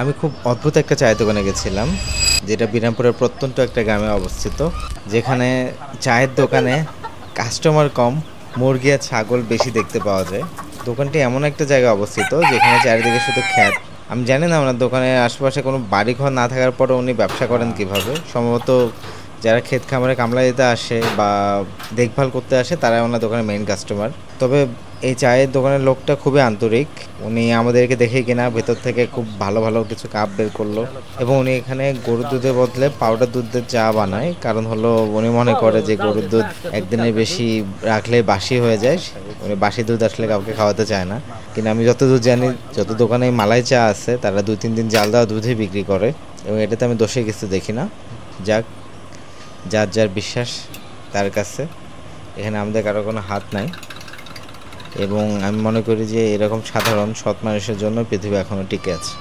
আমি খুব অদ্ভুত একটা চায়ের দোকানে গেছিলাম, যেটা বিরামপুরের প্রত্যন্ত একটা গ্রামে অবস্থিত, যেখানে চায়ের দোকানে কাস্টমার কম, মুরগি আর ছাগল বেশি দেখতে পাওয়া যায়। দোকানটি এমন একটা জায়গায় অবস্থিত যেখানে চারিদিকে শুধু খ্যাত। আমি জানি না ওনার দোকানের আশেপাশে কোনো বাড়িঘর না থাকার পরও উনি ব্যবসা করেন কিভাবে। সম্ভবত যারা ক্ষেত খামারে কামলা দিতে আসে বা দেখভাল করতে আসে তারা ওনার দোকানের মেইন কাস্টমার। তবে এই চায়ের দোকানের লোকটা খুবই আন্তরিক। উনি আমাদেরকে দেখে কিনা ভেতর থেকে খুব ভালো ভালো কিছু কাপ বের করলো, এবং উনি এখানে গরুর দুধের বদলে পাউডার দুধের চা বানায়। কারণ হলো উনি মনে করে যে গরুর দুধ একদিনের বেশি রাখলে বাসি হয়ে যায়, উনি বাসি দুধ আসলে কাউকে খাওয়াতে চায় না। কিন্তু আমি যতদূর জানি, যত দোকানে মালাই চা আছে তারা 2-3 দিন জাল দেওয়া দুধে বিক্রি করে, এবং এটাতে আমি দোষে কিছু দেখি না। যাক, যার যার বিশ্বাস তার কাছে, এখানে আমাদের কারো কোনো হাত নাই। এবং আমি মনে করি যে এরকম সাধারণ সৎ মানুষের জন্য পৃথিবী এখনও টিকে আছে।